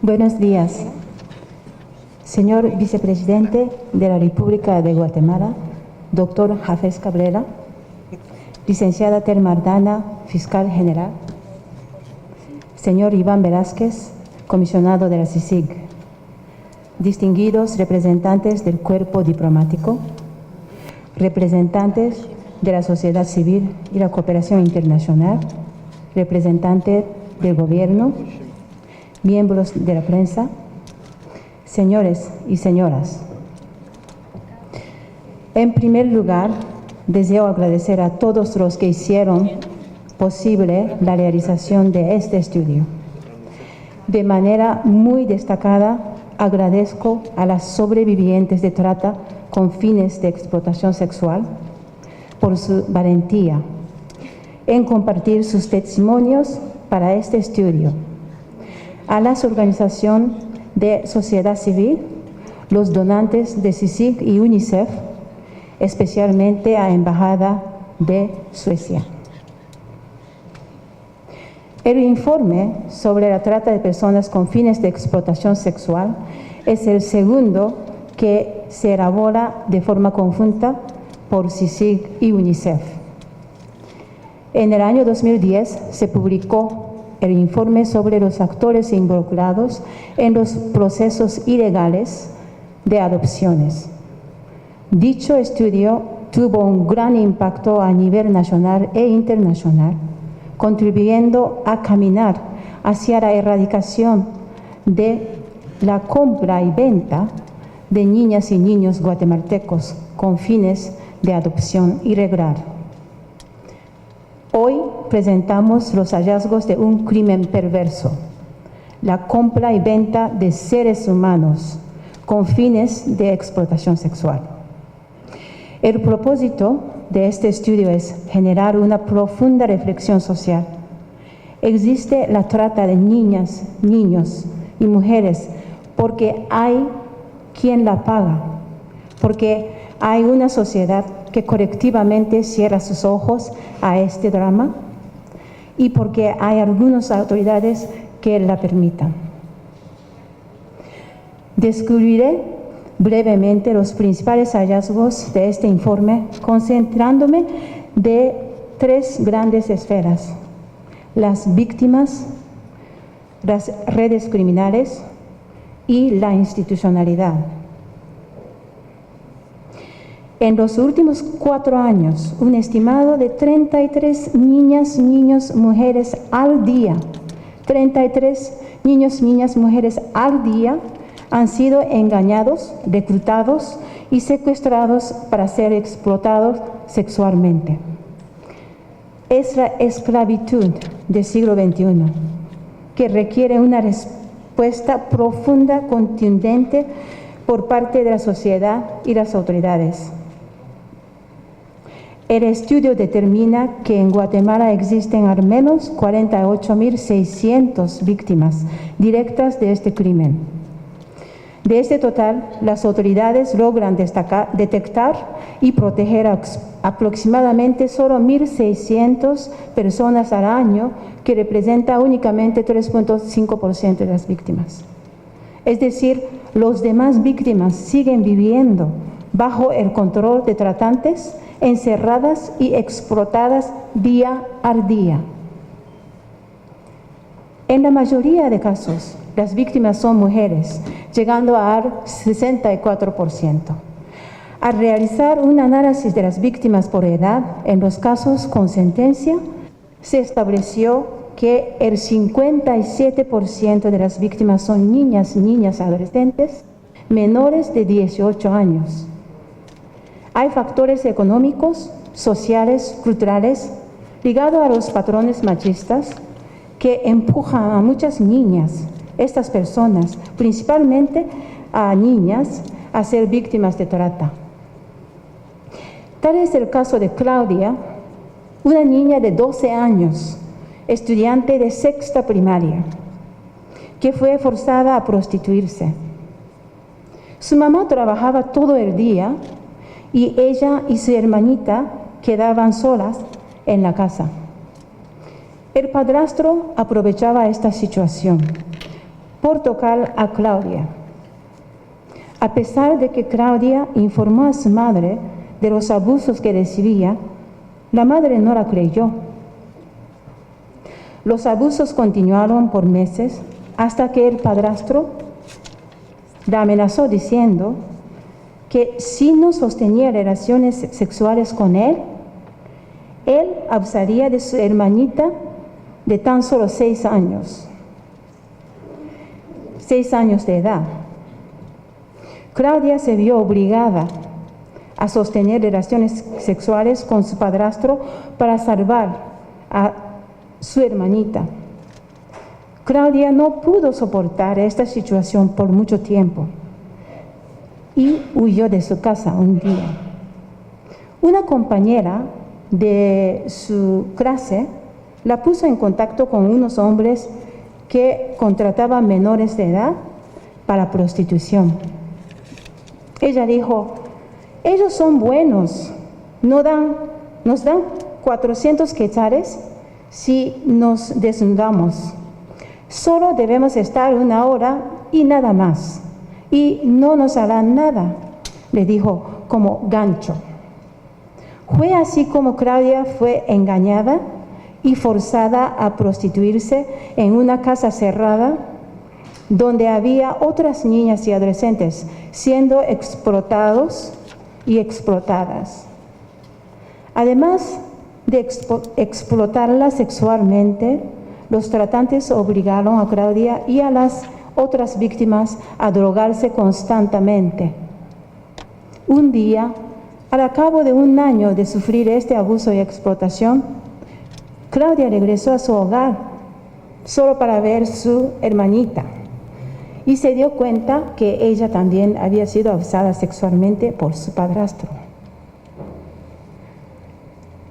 Buenos días, señor vicepresidente de la República de Guatemala, doctor Jafes Cabrera, licenciada Telma Ardana, fiscal general, señor Iván Velázquez, comisionado de la CICIG, distinguidos representantes del cuerpo diplomático, representantes de la sociedad civil y la cooperación internacional, representantes del gobierno, miembros de la prensa, señores y señoras. En primer lugar, deseo agradecer a todos los que hicieron posible la realización de este estudio. De manera muy destacada, agradezco a las sobrevivientes de trata con fines de explotación sexual por su valentía en compartir sus testimonios para este estudio, a las organizaciones de sociedad civil, los donantes de CICIG y UNICEF, especialmente a la Embajada de Suecia. El informe sobre la trata de personas con fines de explotación sexual es el segundo que se elabora de forma conjunta por CICIG y UNICEF. En el año 2010 se publicó el informe sobre los actores involucrados en los procesos ilegales de adopciones. Dicho estudio tuvo un gran impacto a nivel nacional e internacional, contribuyendo a caminar hacia la erradicación de la compra y venta de niñas y niños guatemaltecos con fines de adopción irregular. Hoy presentamos los hallazgos de un crimen perverso, la compra y venta de seres humanos con fines de explotación sexual. El propósito de este estudio es generar una profunda reflexión social. Existe la trata de niñas, niños y mujeres porque hay quien la paga, porque hay una sociedad que colectivamente cierra sus ojos a este drama y porque hay algunas autoridades que la permitan. Descubriré brevemente los principales hallazgos de este informe, concentrándome de tres grandes esferas: las víctimas, las redes criminales y la institucionalidad. En los últimos 4 años, un estimado de 33 niñas, niños, mujeres al día, 33 niños, niñas, mujeres al día han sido engañados, reclutados y secuestrados para ser explotados sexualmente. Es la esclavitud del siglo XXI, que requiere una respuesta profunda, contundente por parte de la sociedad y las autoridades. El estudio determina que en Guatemala existen al menos 48.600 víctimas directas de este crimen. De este total, las autoridades logran detectar y proteger aproximadamente solo 1.600 personas al año, que representa únicamente 3.5% de las víctimas. Es decir, las demás víctimas siguen viviendo bajo el control de tratantes, encerradas y explotadas día a día. En la mayoría de casos, las víctimas son mujeres, llegando al 64%. Al realizar un análisis de las víctimas por edad, en los casos con sentencia, se estableció que el 57% de las víctimas son niñas, niñas adolescentes, menores de 18 años. Hay factores económicos, sociales, culturales, ligados a los patrones machistas, que empujan a muchas niñas, estas personas, principalmente a niñas, a ser víctimas de trata. Tal es el caso de Claudia, una niña de 12 años, estudiante de sexta primaria, que fue forzada a prostituirse. Su mamá trabajaba todo el día y ella y su hermanita quedaban solas en la casa. El padrastro aprovechaba esta situación por tocar a Claudia. A pesar de que Claudia informó a su madre de los abusos que recibía, la madre no la creyó. Los abusos continuaron por meses hasta que el padrastro la amenazó diciendo que si no sostenía relaciones sexuales con él abusaría de su hermanita de tan solo 6 años. 6 años de edad. Claudia se vio obligada a sostener relaciones sexuales con su padrastro para salvar a su hermanita. Claudia no pudo soportar esta situación por mucho tiempo y huyó de su casa un día. Una compañera de su clase la puso en contacto con unos hombres que contrataban menores de edad para prostitución. Ella dijo: ellos son buenos, nos dan 400 quetzales si nos desnudamos. Solo debemos estar 1 hora y nada más, y no nos harán nada, le dijo como gancho. Fue así como Claudia fue engañada y forzada a prostituirse en una casa cerrada donde había otras niñas y adolescentes siendo explotados y explotadas. Además de explotarla sexualmente, los tratantes obligaron a Claudia y a las otras víctimas a drogarse constantemente. Un día, al cabo de 1 año de sufrir este abuso y explotación, Claudia regresó a su hogar solo para ver a su hermanita y se dio cuenta que ella también había sido abusada sexualmente por su padrastro.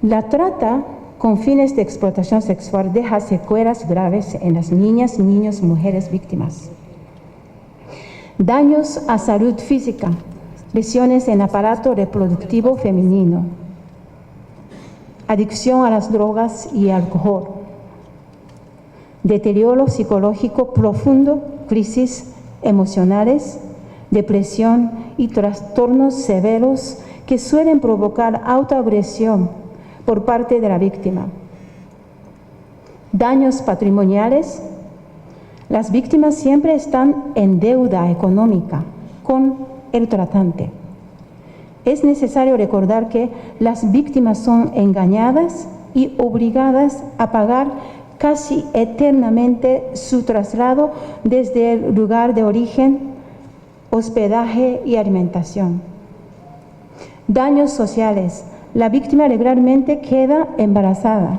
La trata con fines de explotación sexual deja secuelas graves en las niñas, niños y mujeres víctimas. Daños a salud física, lesiones en aparato reproductivo femenino, adicción a las drogas y alcohol, deterioro psicológico profundo, crisis emocionales, depresión y trastornos severos que suelen provocar autoagresión por parte de la víctima. Daños patrimoniales. Las víctimas siempre están en deuda económica con el tratante. Es necesario recordar que las víctimas son engañadas y obligadas a pagar casi eternamente su traslado desde el lugar de origen, hospedaje y alimentación. Daños sociales. La víctima regularmente queda embarazada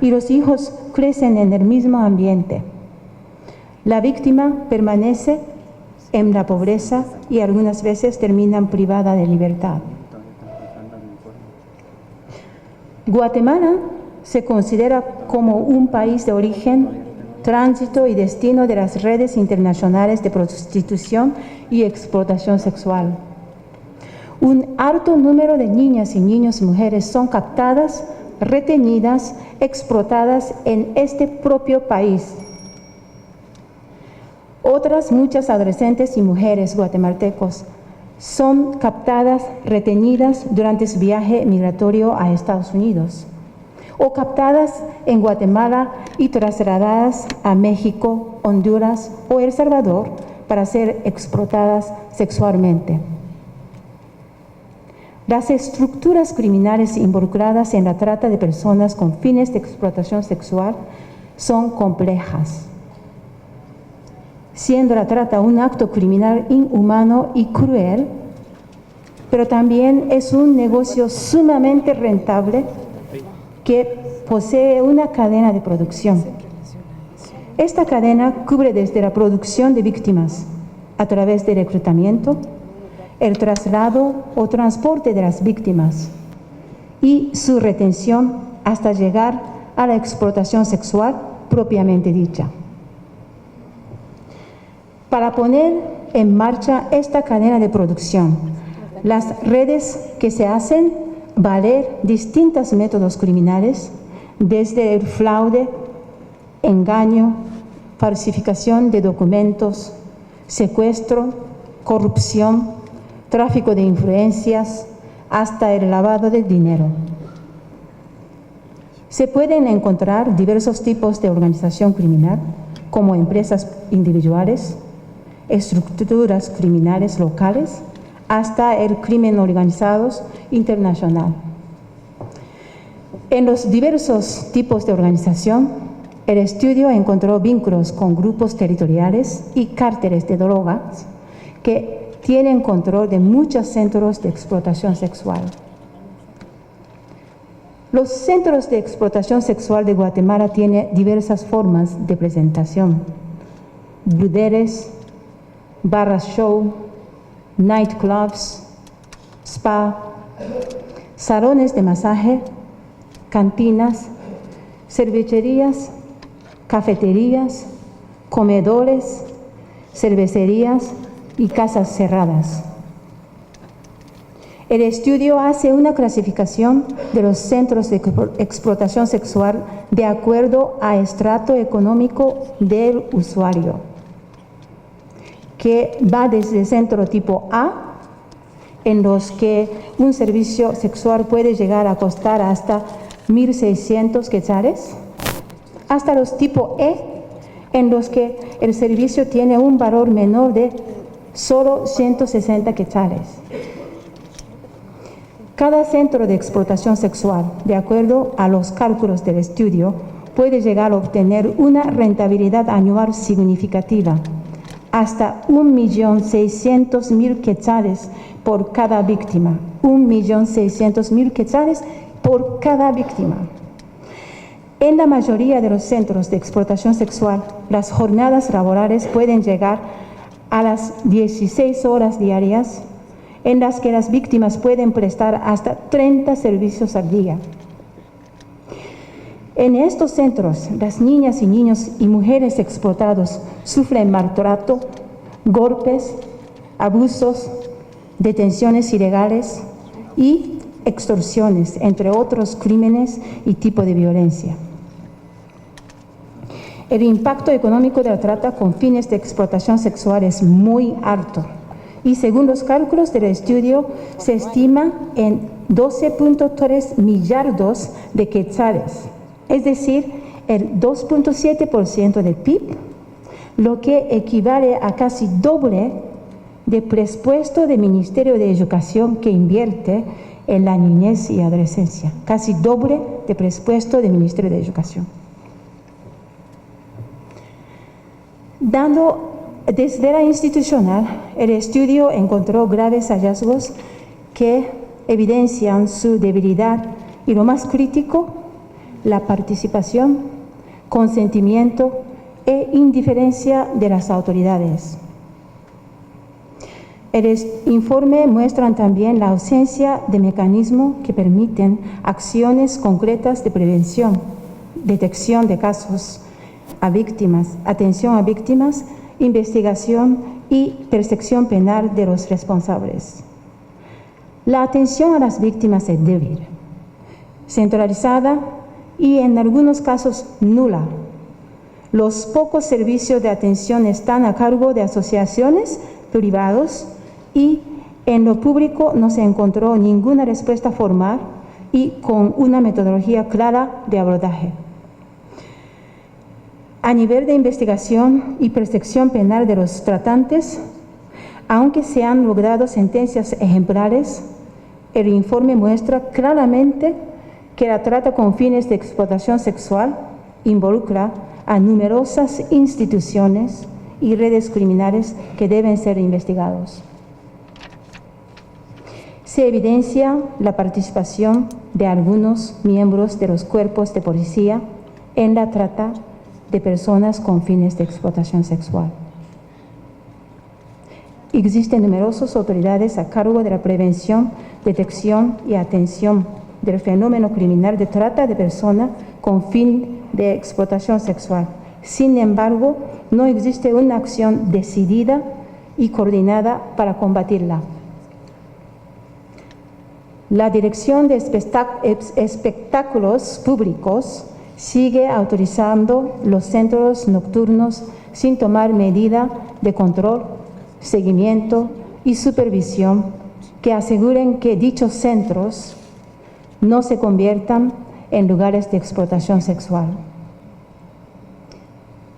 y los hijos crecen en el mismo ambiente. La víctima permanece en la pobreza y algunas veces terminan privada de libertad. Guatemala se considera como un país de origen, tránsito y destino de las redes internacionales de prostitución y explotación sexual. Un alto número de niñas y niños y mujeres son captadas, retenidas, explotadas en este propio país. Otras muchas adolescentes y mujeres guatemaltecos son captadas, retenidas durante su viaje migratorio a Estados Unidos, o captadas en Guatemala y trasladadas a México, Honduras o El Salvador para ser explotadas sexualmente. Las estructuras criminales involucradas en la trata de personas con fines de explotación sexual son complejas, siendo la trata un acto criminal inhumano y cruel, pero también es un negocio sumamente rentable que posee una cadena de producción. Esta cadena cubre desde la producción de víctimas a través del reclutamiento, el traslado o transporte de las víctimas y su retención hasta llegar a la explotación sexual propiamente dicha. Para poner en marcha esta cadena de producción, las redes que se hacen valer distintos métodos criminales, desde el fraude, engaño, falsificación de documentos, secuestro, corrupción, tráfico de influencias, hasta el lavado de dinero. Se pueden encontrar diversos tipos de organización criminal, como empresas individuales, estructuras criminales locales, hasta el crimen organizado internacional. En los diversos tipos de organización, el estudio encontró vínculos con grupos territoriales y cárteles de drogas que tienen control de muchos centros de explotación sexual. Los centros de explotación sexual de Guatemala tienen diversas formas de presentación: burdeles, barras show, nightclubs, spa, salones de masaje, cantinas, cervecerías, cafeterías, comedores, cervecerías y casas cerradas. El estudio hace una clasificación de los centros de explotación sexual de acuerdo a estrato económico del usuario, que va desde centro tipo A, en los que un servicio sexual puede llegar a costar hasta 1.600 quetzales, hasta los tipo E, en los que el servicio tiene un valor menor de solo 160 quetzales. Cada centro de explotación sexual, de acuerdo a los cálculos del estudio, puede llegar a obtener una rentabilidad anual significativa, hasta 1.600.000 quetzales por cada víctima. 1.600.000 quetzales por cada víctima. En la mayoría de los centros de explotación sexual, las jornadas laborales pueden llegar a las 16 horas diarias, en las que las víctimas pueden prestar hasta 30 servicios al día. En estos centros, las niñas y niños y mujeres explotados sufren maltrato, golpes, abusos, detenciones ilegales y extorsiones, entre otros crímenes y tipo de violencia. El impacto económico de la trata con fines de explotación sexual es muy alto y según los cálculos del estudio se estima en 12.3 millardos de quetzales, es decir, el 2.7% del PIB, lo que equivale a casi doble de presupuesto del Ministerio de Educación que invierte en la niñez y adolescencia, casi doble de presupuesto del Ministerio de Educación. Desde la institucional, el estudio encontró graves hallazgos que evidencian su debilidad y, lo más crítico, la participación, consentimiento e indiferencia de las autoridades. El informe muestra también la ausencia de mecanismos que permiten acciones concretas de prevención, detección de casos a víctimas, atención a víctimas, investigación y persecución penal de los responsables. La atención a las víctimas es débil, centralizada y en algunos casos nula. Los pocos servicios de atención están a cargo de asociaciones privadas y en lo público no se encontró ninguna respuesta formal y con una metodología clara de abordaje. A nivel de investigación y persecución penal de los tratantes, aunque se han logrado sentencias ejemplares, el informe muestra claramente que la trata con fines de explotación sexual involucra a numerosas instituciones y redes criminales que deben ser investigados. Se evidencia la participación de algunos miembros de los cuerpos de policía en la trata de personas con fines de explotación sexual. Existen numerosas autoridades a cargo de la prevención, detección y atención del fenómeno criminal de trata de personas con fin de explotación sexual. Sin embargo, no existe una acción decidida y coordinada para combatirla. La Dirección de Espectáculos Públicos sigue autorizando los centros nocturnos sin tomar medida de control, seguimiento y supervisión que aseguren que dichos centros no se conviertan en lugares de explotación sexual.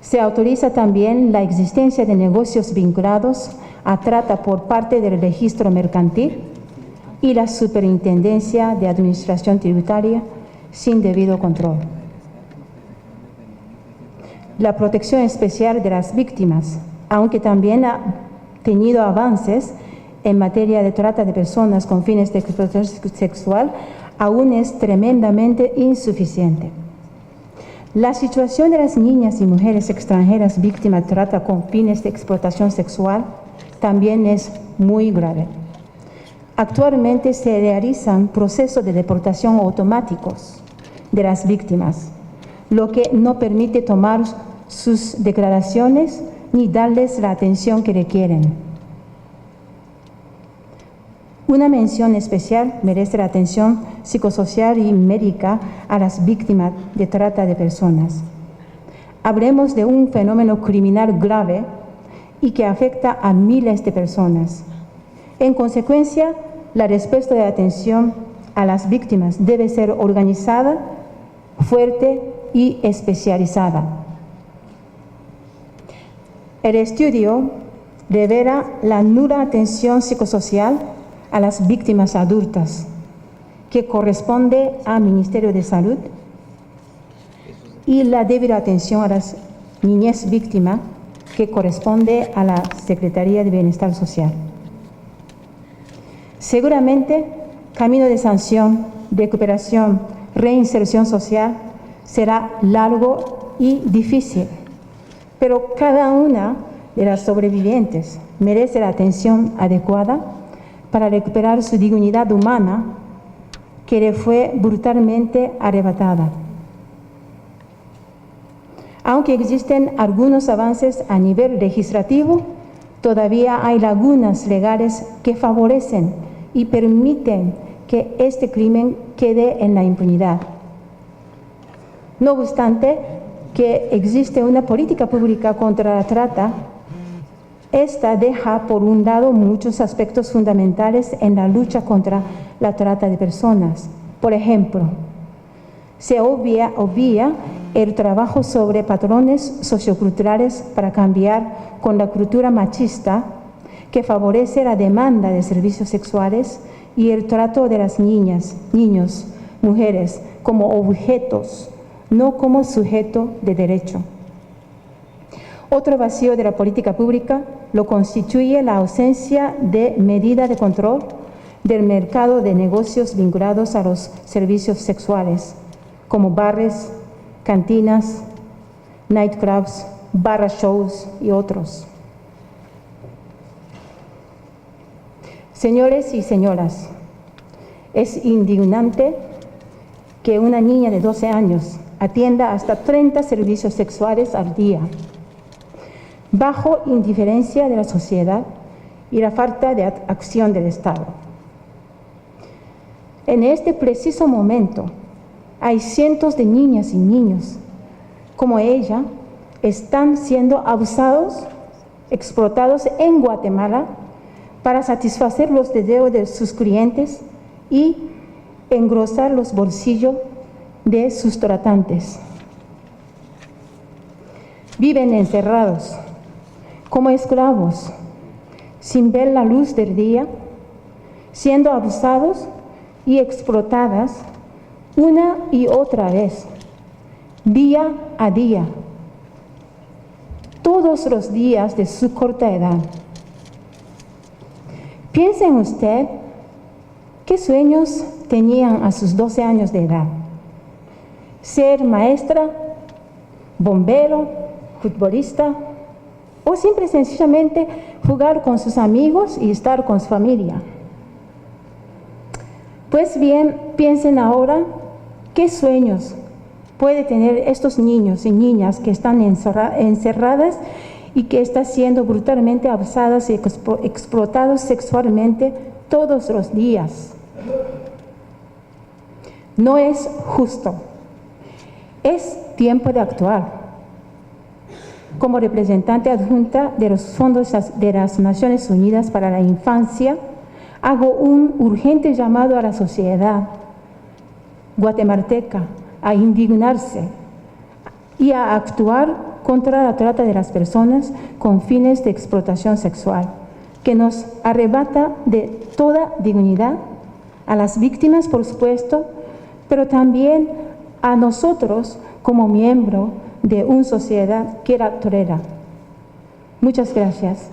Se autoriza también la existencia de negocios vinculados a trata por parte del registro mercantil y la Superintendencia de Administración Tributaria sin debido control. La protección especial de las víctimas, aunque también ha tenido avances en materia de trata de personas con fines de explotación sexual, aún es tremendamente insuficiente. La situación de las niñas y mujeres extranjeras víctimas de trata con fines de explotación sexual también es muy grave. Actualmente se realizan procesos de deportación automáticos de las víctimas, lo que no permite tomar sus declaraciones ni darles la atención que requieren. Una mención especial merece la atención psicosocial y médica a las víctimas de trata de personas. Hablemos de un fenómeno criminal grave y que afecta a miles de personas. En consecuencia, la respuesta de atención a las víctimas debe ser organizada, fuerte y especializada. El estudio revela la nula atención psicosocial a las víctimas adultas, que corresponde al Ministerio de Salud, y la debida atención a las niñez víctimas, que corresponde a la Secretaría de Bienestar Social. Seguramente, camino de sanción, recuperación, reinserción social será largo y difícil, pero cada una de las sobrevivientes merece la atención adecuada para recuperar su dignidad humana que le fue brutalmente arrebatada. Aunque existen algunos avances a nivel legislativo, todavía hay lagunas legales que favorecen y permiten que este crimen quede en la impunidad. No obstante que existe una política pública contra la trata, esta deja por un lado muchos aspectos fundamentales en la lucha contra la trata de personas. Por ejemplo, se obvia el trabajo sobre patrones socioculturales para cambiar con la cultura machista que favorece la demanda de servicios sexuales y el trato de las niñas, niños, mujeres como objetos, no como sujeto de derecho. Otro vacío de la política pública lo constituye la ausencia de medida de control del mercado de negocios vinculados a los servicios sexuales, como bares, cantinas, nightclubs, barra shows y otros. Señores y señoras, es indignante que una niña de 12 años atienda hasta 30 servicios sexuales al día, bajo indiferencia de la sociedad y la falta de acción del Estado. En este preciso momento, hay cientos de niñas y niños como ella están siendo abusados, explotados en Guatemala para satisfacer los deseos de sus clientes y engrosar los bolsillos de sus tratantes. Viven encerrados como esclavos, sin ver la luz del día, siendo abusados y explotadas una y otra vez, día a día, todos los días de su corta edad. Piensen usted, ¿qué sueños tenían a sus 12 años de edad? ¿Ser maestra, bombero, futbolista o simple y sencillamente jugar con sus amigos y estar con su familia? Pues bien, piensen ahora qué sueños puede tener estos niños y niñas que están encerradas y que están siendo brutalmente abusadas y explotados sexualmente todos los días. No es justo Es tiempo de actuar. Como representante adjunta de los fondos de las Naciones Unidas para la Infancia, hago un urgente llamado a la sociedad guatemalteca a indignarse y a actuar contra la trata de las personas con fines de explotación sexual, que nos arrebata de toda dignidad, a las víctimas, por supuesto, pero también a nosotros como miembro de una sociedad que la tolera. Muchas gracias.